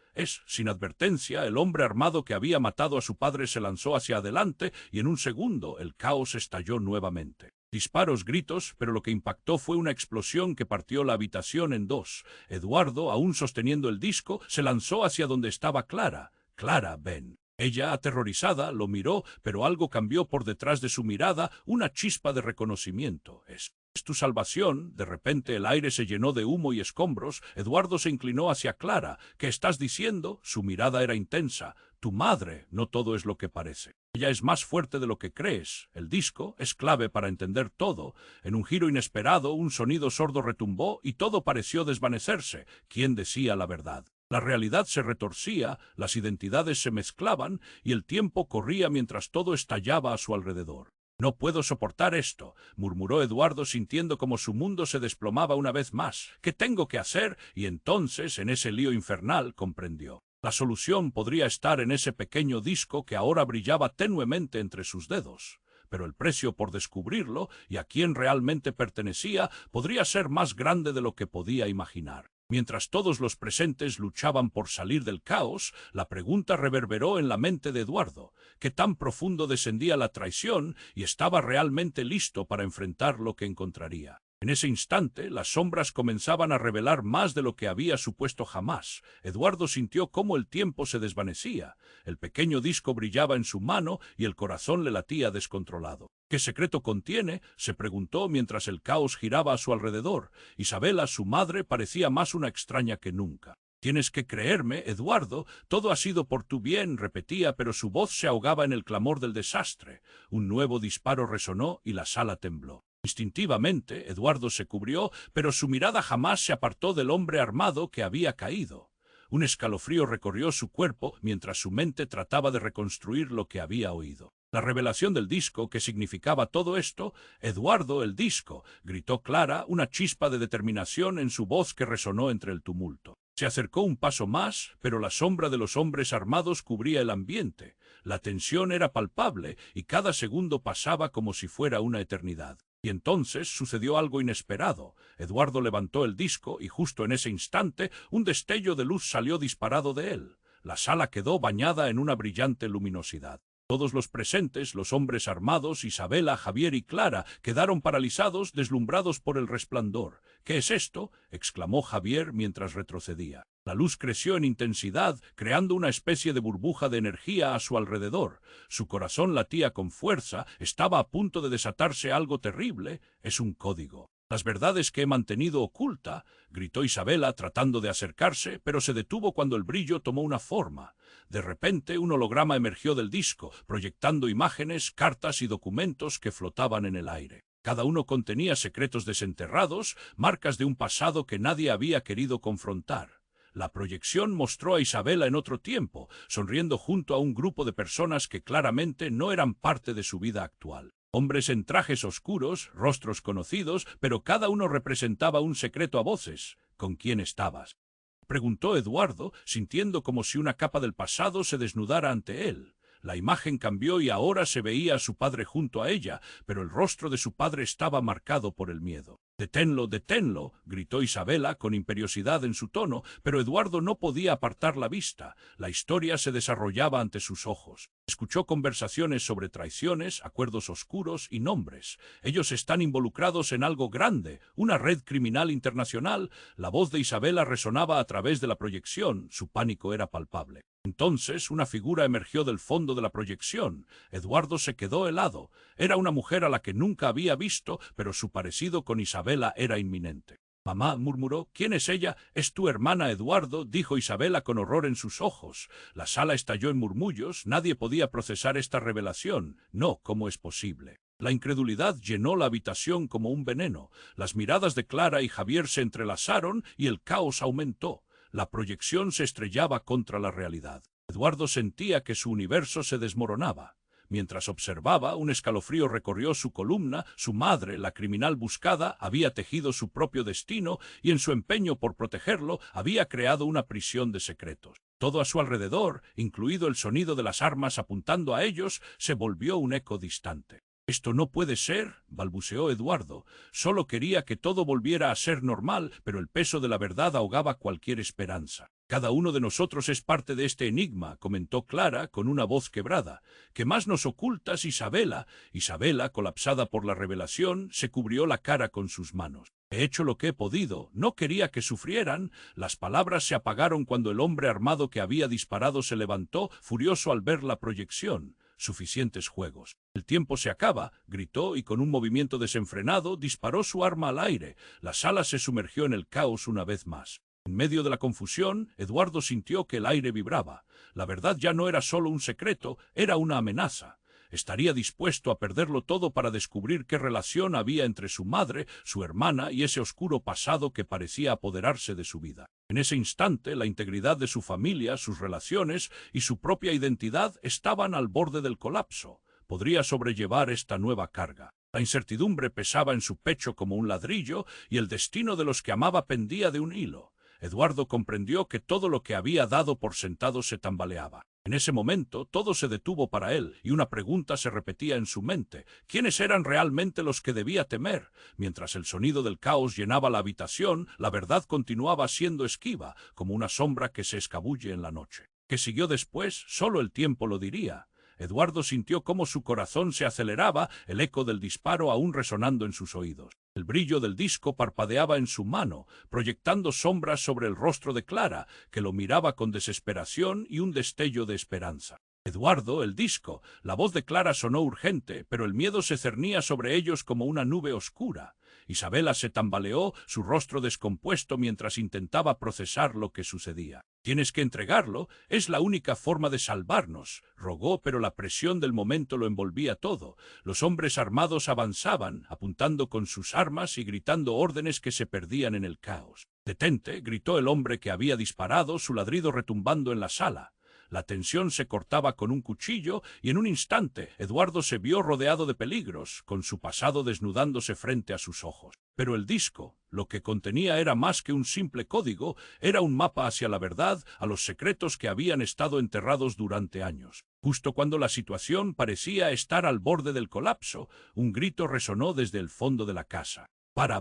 Sin advertencia, el hombre armado que había matado a su padre se lanzó hacia adelante y en un segundo el caos estalló nuevamente. Disparos, gritos, pero lo que impactó fue una explosión que partió la habitación en dos. Eduardo, aún sosteniendo el disco, se lanzó hacia donde estaba Clara. Clara, Ben. Ella, aterrorizada, lo miró, pero algo cambió por detrás de su mirada, una chispa de reconocimiento. Es tu salvación. De repente el aire se llenó de humo y escombros. Eduardo se inclinó hacia Clara. ¿Qué estás diciendo? Su mirada era intensa. Tu madre, no todo es lo que parece. Ella es más fuerte de lo que crees. El disco es clave para entender todo. En un giro inesperado, un sonido sordo retumbó y todo pareció desvanecerse. ¿Quién decía la verdad? La realidad se retorcía, las identidades se mezclaban y el tiempo corría mientras todo estallaba a su alrededor. No puedo soportar esto, murmuró Eduardo sintiendo como su mundo se desplomaba una vez más. ¿Qué tengo que hacer? Y entonces, en ese lío infernal, comprendió. La solución podría estar en ese pequeño disco que ahora brillaba tenuemente entre sus dedos. Pero el precio por descubrirlo y a quién realmente pertenecía podría ser más grande de lo que podía imaginar. Mientras todos los presentes luchaban por salir del caos, la pregunta reverberó en la mente de Eduardo. ¿Qué tan profundo descendía la traición y estaba realmente listo para enfrentar lo que encontraría? En ese instante, las sombras comenzaban a revelar más de lo que había supuesto jamás. Eduardo sintió cómo el tiempo se desvanecía. El pequeño disco brillaba en su mano y el corazón le latía descontrolado. ¿Qué secreto contiene?, se preguntó mientras el caos giraba a su alrededor. Isabela, su madre, parecía más una extraña que nunca. Tienes que creerme, Eduardo, todo ha sido por tu bien, repetía, pero su voz se ahogaba en el clamor del desastre. Un nuevo disparo resonó y la sala tembló. Instintivamente, Eduardo se cubrió, pero su mirada jamás se apartó del hombre armado que había caído. Un escalofrío recorrió su cuerpo mientras su mente trataba de reconstruir lo que había oído. La revelación del disco, ¿qué significaba todo esto? Eduardo, el disco, gritó Clara, una chispa de determinación en su voz que resonó entre el tumulto. Se acercó un paso más, pero la sombra de los hombres armados cubría el ambiente. La tensión era palpable y cada segundo pasaba como si fuera una eternidad. Y entonces sucedió algo inesperado. Eduardo levantó el disco y justo en ese instante un destello de luz salió disparado de él. La sala quedó bañada en una brillante luminosidad. Todos los presentes, los hombres armados, Isabela, Javier y Clara, quedaron paralizados, deslumbrados por el resplandor. ¿Qué es esto?, exclamó Javier mientras retrocedía. La luz creció en intensidad, creando una especie de burbuja de energía a su alrededor. Su corazón latía con fuerza, estaba a punto de desatarse algo terrible. Es un código. Las verdades que he mantenido oculta, gritó Isabela tratando de acercarse, pero se detuvo cuando el brillo tomó una forma. De repente un holograma emergió del disco, proyectando imágenes, cartas y documentos que flotaban en el aire. Cada uno contenía secretos desenterrados, marcas de un pasado que nadie había querido confrontar. La proyección mostró a Isabela en otro tiempo, sonriendo junto a un grupo de personas que claramente no eran parte de su vida actual. Hombres en trajes oscuros, rostros conocidos, pero cada uno representaba un secreto a voces. ¿Con quién estabas?, preguntó Eduardo, sintiendo como si una capa del pasado se desnudara ante él. La imagen cambió y ahora se veía a su padre junto a ella, pero el rostro de su padre estaba marcado por el miedo. «Deténlo, deténlo», gritó Isabela con imperiosidad en su tono, pero Eduardo no podía apartar la vista. La historia se desarrollaba ante sus ojos. Escuchó conversaciones sobre traiciones, acuerdos oscuros y nombres. Ellos están involucrados en algo grande, una red criminal internacional. La voz de Isabela resonaba a través de la proyección. Su pánico era palpable. Entonces una figura emergió del fondo de la proyección. Eduardo se quedó helado. Era una mujer a la que nunca había visto, pero su parecido con Isabela era inminente. «Mamá», murmuró, «¿quién es ella?» «Es tu hermana, Eduardo», dijo Isabela con horror en sus ojos. La sala estalló en murmullos. Nadie podía procesar esta revelación. No, ¿cómo es posible? La incredulidad llenó la habitación como un veneno. Las miradas de Clara y Javier se entrelazaron y el caos aumentó. La proyección se estrellaba contra la realidad. Eduardo sentía que su universo se desmoronaba. Mientras observaba, un escalofrío recorrió su columna. Su madre, la criminal buscada, había tejido su propio destino y en su empeño por protegerlo había creado una prisión de secretos. Todo a su alrededor, incluido el sonido de las armas apuntando a ellos, se volvió un eco distante. «Esto no puede ser», balbuceó Eduardo. Solo quería que todo volviera a ser normal, pero el peso de la verdad ahogaba cualquier esperanza. Cada uno de nosotros es parte de este enigma, comentó Clara con una voz quebrada. ¿Qué más nos ocultas, Isabela? Isabela, colapsada por la revelación, se cubrió la cara con sus manos. He hecho lo que he podido. No quería que sufrieran. Las palabras se apagaron cuando el hombre armado que había disparado se levantó, furioso al ver la proyección. Suficientes juegos. El tiempo se acaba, gritó y con un movimiento desenfrenado disparó su arma al aire. La sala se sumergió en el caos una vez más. En medio de la confusión, Eduardo sintió que el aire vibraba. La verdad ya no era solo un secreto, era una amenaza. Estaría dispuesto a perderlo todo para descubrir qué relación había entre su madre, su hermana y ese oscuro pasado que parecía apoderarse de su vida. En ese instante, la integridad de su familia, sus relaciones y su propia identidad estaban al borde del colapso. Podría sobrellevar esta nueva carga. La incertidumbre pesaba en su pecho como un ladrillo y el destino de los que amaba pendía de un hilo. Eduardo comprendió que todo lo que había dado por sentado se tambaleaba. En ese momento todo se detuvo para él y una pregunta se repetía en su mente. ¿Quiénes eran realmente los que debía temer? Mientras el sonido del caos llenaba la habitación, la verdad continuaba siendo esquiva, como una sombra que se escabulle en la noche. ¿Qué siguió después? Solo el tiempo lo diría. Eduardo sintió cómo su corazón se aceleraba, el eco del disparo aún resonando en sus oídos. El brillo del disco parpadeaba en su mano, proyectando sombras sobre el rostro de Clara, que lo miraba con desesperación y un destello de esperanza. Eduardo, el disco. La voz de Clara sonó urgente, pero el miedo se cernía sobre ellos como una nube oscura. Isabela se tambaleó, su rostro descompuesto mientras intentaba procesar lo que sucedía. «Tienes que entregarlo, es la única forma de salvarnos», rogó, pero la presión del momento lo envolvía todo. Los hombres armados avanzaban, apuntando con sus armas y gritando órdenes que se perdían en el caos. «Detente», gritó el hombre que había disparado, su ladrido retumbando en la sala. La tensión se cortaba con un cuchillo y en un instante Eduardo se vio rodeado de peligros, con su pasado desnudándose frente a sus ojos. Pero el disco, lo que contenía era más que un simple código, era un mapa hacia la verdad, a los secretos que habían estado enterrados durante años. Justo cuando la situación parecía estar al borde del colapso, un grito resonó desde el fondo de la casa.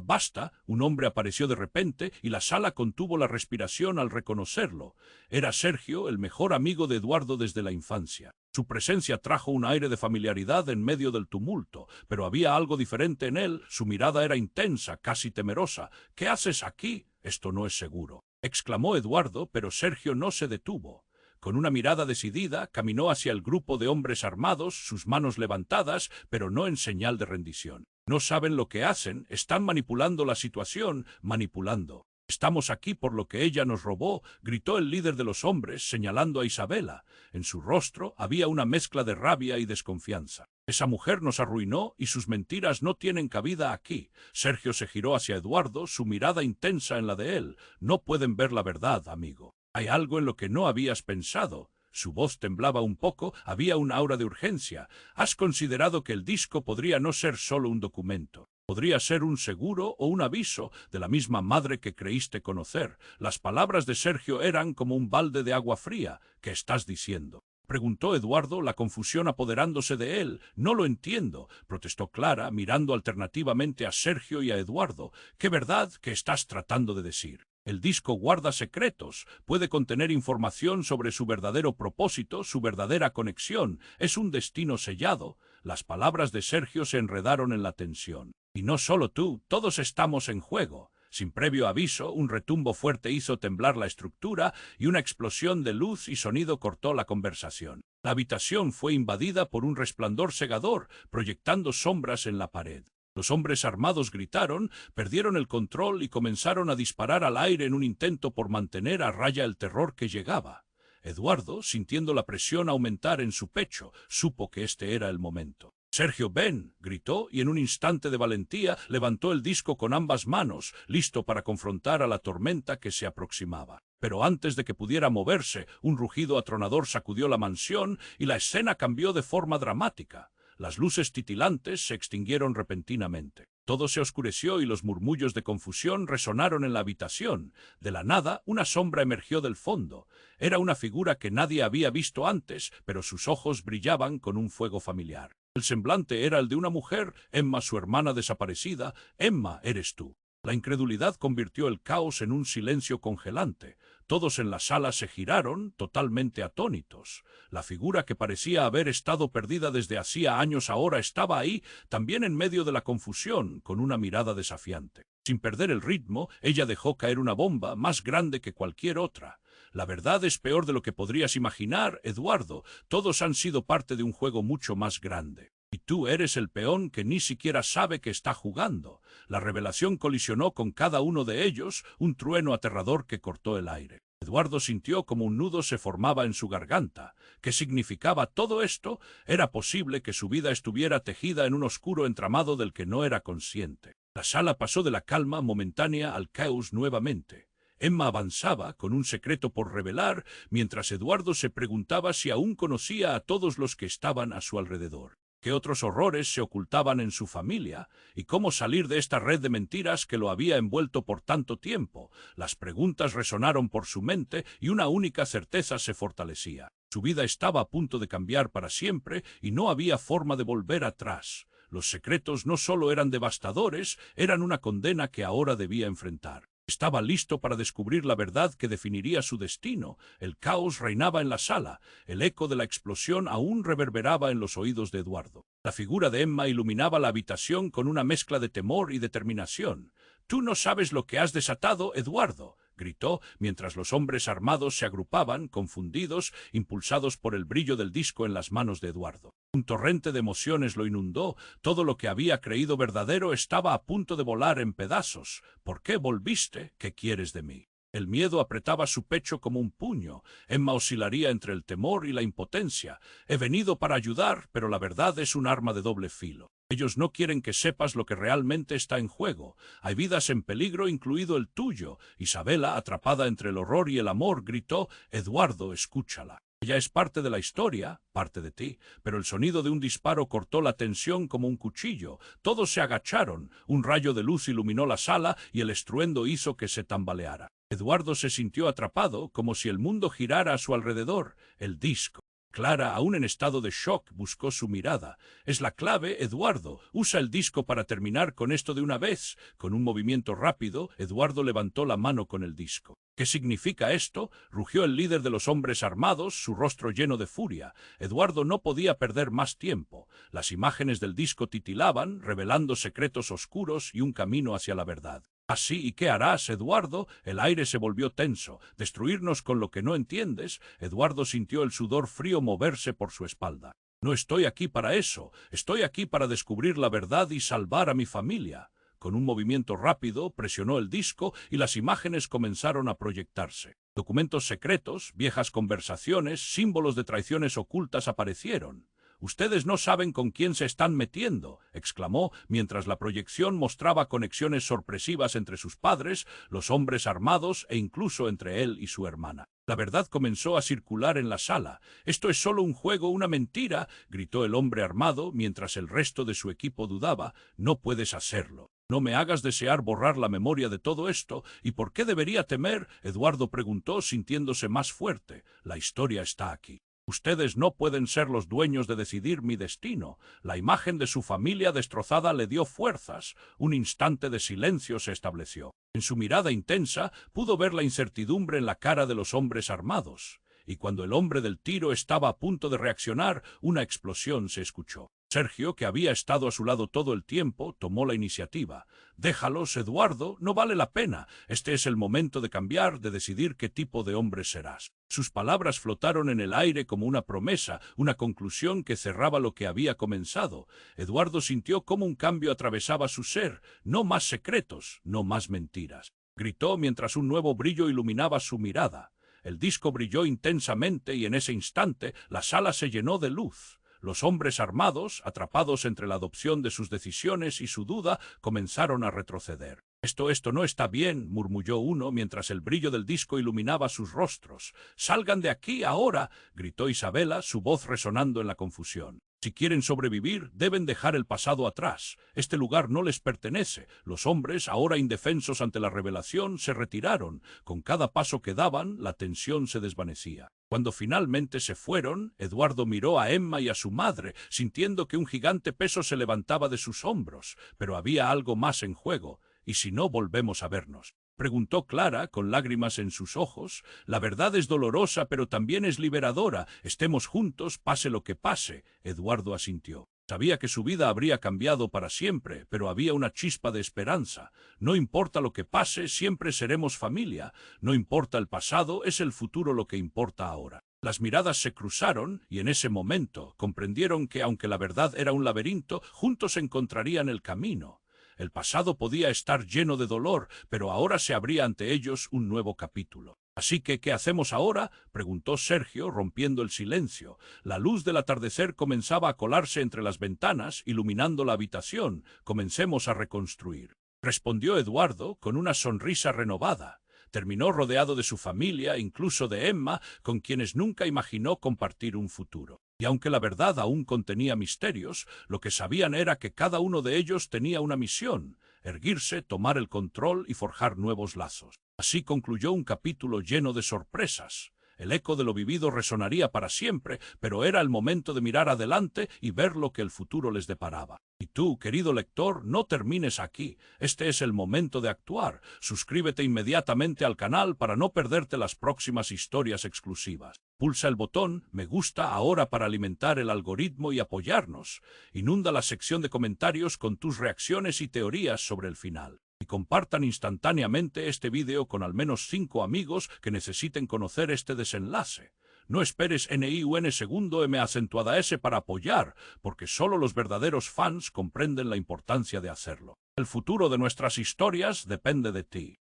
«Basta», un hombre apareció de repente y la sala contuvo la respiración al reconocerlo. Era Sergio, el mejor amigo de Eduardo desde la infancia. Su presencia trajo un aire de familiaridad en medio del tumulto, pero había algo diferente en él, su mirada era intensa, casi temerosa. «¿Qué haces aquí? Esto no es seguro», exclamó Eduardo, pero Sergio no se detuvo. Con una mirada decidida, caminó hacia el grupo de hombres armados, sus manos levantadas, pero no en señal de rendición. «No saben lo que hacen, están manipulando la situación, manipulando. Estamos aquí por lo que ella nos robó», gritó el líder de los hombres, señalando a Isabela. En su rostro había una mezcla de rabia y desconfianza. «Esa mujer nos arruinó y sus mentiras no tienen cabida aquí». Sergio se giró hacia Eduardo, su mirada intensa en la de él. «No pueden ver la verdad, amigo. Hay algo en lo que no habías pensado». Su voz temblaba un poco, había un aura de urgencia. «Has considerado que el disco podría no ser solo un documento. Podría ser un seguro o un aviso de la misma madre que creíste conocer». Las palabras de Sergio eran como un balde de agua fría. «¿Qué estás diciendo?», preguntó Eduardo, la confusión apoderándose de él. «No lo entiendo», protestó Clara, mirando alternativamente a Sergio y a Eduardo. «¿Qué verdad que estás tratando de decir?». «El disco guarda secretos, puede contener información sobre su verdadero propósito, su verdadera conexión. Es un destino sellado». Las palabras de Sergio se enredaron en la tensión. «Y no solo tú, todos estamos en juego». Sin previo aviso, un retumbo fuerte hizo temblar la estructura y una explosión de luz y sonido cortó la conversación. La habitación fue invadida por un resplandor cegador, proyectando sombras en la pared. Los hombres armados gritaron, perdieron el control y comenzaron a disparar al aire en un intento por mantener a raya el terror que llegaba. Eduardo, sintiendo la presión aumentar en su pecho, supo que este era el momento. «Sergio, ven», gritó, y en un instante de valentía levantó el disco con ambas manos, listo para confrontar a la tormenta que se aproximaba. Pero antes de que pudiera moverse, un rugido atronador sacudió la mansión y la escena cambió de forma dramática. Las luces titilantes se extinguieron repentinamente. Todo se oscureció y los murmullos de confusión resonaron en la habitación. De la nada, una sombra emergió del fondo. Era una figura que nadie había visto antes, pero sus ojos brillaban con un fuego familiar. El semblante era el de una mujer. «Emma, su hermana desaparecida. Emma, eres tú». La incredulidad convirtió el caos en un silencio congelante. Todos en la sala se giraron, totalmente atónitos. La figura que parecía haber estado perdida desde hacía años ahora estaba ahí, también en medio de la confusión, con una mirada desafiante. Sin perder el ritmo, ella dejó caer una bomba más grande que cualquier otra. La verdad es peor de lo que podrías imaginar, Eduardo. Todos han sido parte de un juego mucho más grande. Y tú eres el peón que ni siquiera sabe que está jugando. La revelación colisionó con cada uno de ellos, un trueno aterrador que cortó el aire. Eduardo sintió como un nudo se formaba en su garganta. ¿Qué significaba todo esto? Era posible que su vida estuviera tejida en un oscuro entramado del que no era consciente. La sala pasó de la calma momentánea al caos nuevamente. Emma avanzaba, con un secreto por revelar, mientras Eduardo se preguntaba si aún conocía a todos los que estaban a su alrededor. ¿Qué otros horrores se ocultaban en su familia? ¿Y cómo salir de esta red de mentiras que lo había envuelto por tanto tiempo? Las preguntas resonaron por su mente y una única certeza se fortalecía. Su vida estaba a punto de cambiar para siempre y no había forma de volver atrás. Los secretos no solo eran devastadores, eran una condena que ahora debía enfrentar. Estaba listo para descubrir la verdad que definiría su destino. El caos reinaba en la sala. El eco de la explosión aún reverberaba en los oídos de Eduardo. La figura de Emma iluminaba la habitación con una mezcla de temor y determinación. «Tú no sabes lo que has desatado, Eduardo», gritó, mientras los hombres armados se agrupaban, confundidos, impulsados por el brillo del disco en las manos de Eduardo. Un torrente de emociones lo inundó. Todo lo que había creído verdadero estaba a punto de volar en pedazos. «¿Por qué volviste? ¿Qué quieres de mí?». El miedo apretaba su pecho como un puño. Emma oscilaría entre el temor y la impotencia. «He venido para ayudar, pero la verdad es un arma de doble filo. Ellos no quieren que sepas lo que realmente está en juego. Hay vidas en peligro, incluido el tuyo». Isabela, atrapada entre el horror y el amor, gritó: «Eduardo, escúchala. Ella es parte de la historia, parte de ti», pero el sonido de un disparo cortó la tensión como un cuchillo. Todos se agacharon. Un rayo de luz iluminó la sala y el estruendo hizo que se tambaleara. Eduardo se sintió atrapado, como si el mundo girara a su alrededor. El disco. Clara, aún en estado de shock, buscó su mirada. «Es la clave, Eduardo. Usa el disco para terminar con esto de una vez». Con un movimiento rápido, Eduardo levantó la mano con el disco. «¿Qué significa esto?», rugió el líder de los hombres armados, su rostro lleno de furia. Eduardo no podía perder más tiempo. Las imágenes del disco titilaban, revelando secretos oscuros y un camino hacia la verdad. «¿Así? ¿Y qué harás, Eduardo?». El aire se volvió tenso. «¿Destruirnos con lo que no entiendes?». Eduardo sintió el sudor frío moverse por su espalda. «No estoy aquí para eso. Estoy aquí para descubrir la verdad y salvar a mi familia». Con un movimiento rápido, presionó el disco y las imágenes comenzaron a proyectarse. Documentos secretos, viejas conversaciones, símbolos de traiciones ocultas aparecieron. «Ustedes no saben con quién se están metiendo», exclamó, mientras la proyección mostraba conexiones sorpresivas entre sus padres, los hombres armados e incluso entre él y su hermana. La verdad comenzó a circular en la sala. «Esto es solo un juego, una mentira», gritó el hombre armado, mientras el resto de su equipo dudaba. «No puedes hacerlo. No me hagas desear borrar la memoria de todo esto». «¿Y por qué debería temer?», Eduardo preguntó, sintiéndose más fuerte. «La historia está aquí. Ustedes no pueden ser los dueños de decidir mi destino». La imagen de su familia destrozada le dio fuerzas. Un instante de silencio se estableció. En su mirada intensa pudo ver la incertidumbre en la cara de los hombres armados. Y cuando el hombre del tiro estaba a punto de reaccionar, una explosión se escuchó. Sergio, que había estado a su lado todo el tiempo, tomó la iniciativa. «Déjalos, Eduardo, no vale la pena. Este es el momento de cambiar, de decidir qué tipo de hombre serás». Sus palabras flotaron en el aire como una promesa, una conclusión que cerraba lo que había comenzado. Eduardo sintió cómo un cambio atravesaba su ser. «No más secretos, no más mentiras», gritó mientras un nuevo brillo iluminaba su mirada. El disco brilló intensamente y en ese instante la sala se llenó de luz. Los hombres armados, atrapados entre la adopción de sus decisiones y su duda, comenzaron a retroceder. Esto no está bien», murmulló uno mientras el brillo del disco iluminaba sus rostros. «Salgan de aquí ahora», gritó Isabela, su voz resonando en la confusión. «Si quieren sobrevivir, deben dejar el pasado atrás. Este lugar no les pertenece». Los hombres, ahora indefensos ante la revelación, se retiraron. Con cada paso que daban, la tensión se desvanecía. Cuando finalmente se fueron, Eduardo miró a Emma y a su madre, sintiendo que un gigante peso se levantaba de sus hombros. Pero había algo más en juego. ¿Y si no volvemos a vernos? Preguntó Clara, con lágrimas en sus ojos. La verdad es dolorosa, pero también es liberadora. Estemos juntos, pase lo que pase. Eduardo asintió. Sabía que su vida habría cambiado para siempre, pero había una chispa de esperanza. No importa lo que pase, siempre seremos familia. No importa el pasado, es el futuro lo que importa ahora. Las miradas se cruzaron y en ese momento comprendieron que, aunque la verdad era un laberinto, juntos encontrarían el camino. El pasado podía estar lleno de dolor, pero ahora se abría ante ellos un nuevo capítulo. «Así que, ¿qué hacemos ahora?», preguntó Sergio, rompiendo el silencio. La luz del atardecer comenzaba a colarse entre las ventanas, iluminando la habitación. «Comencemos a reconstruir», respondió Eduardo, con una sonrisa renovada. Terminó rodeado de su familia, incluso de Emma, con quienes nunca imaginó compartir un futuro. Y aunque la verdad aún contenía misterios, lo que sabían era que cada uno de ellos tenía una misión: erguirse, tomar el control y forjar nuevos lazos. Así concluyó un capítulo lleno de sorpresas. El eco de lo vivido resonaría para siempre, pero era el momento de mirar adelante y ver lo que el futuro les deparaba. Y tú, querido lector, no termines aquí. Este es el momento de actuar. Suscríbete inmediatamente al canal para no perderte las próximas historias exclusivas. Pulsa el botón me gusta ahora para alimentar el algoritmo y apoyarnos. Inunda la sección de comentarios con tus reacciones y teorías sobre el final. Y compartan instantáneamente este vídeo con al menos 5 amigos que necesiten conocer este desenlace. No esperes NIUN segundo M acentuada S para apoyar, porque solo los verdaderos fans comprenden la importancia de hacerlo. El futuro de nuestras historias depende de ti.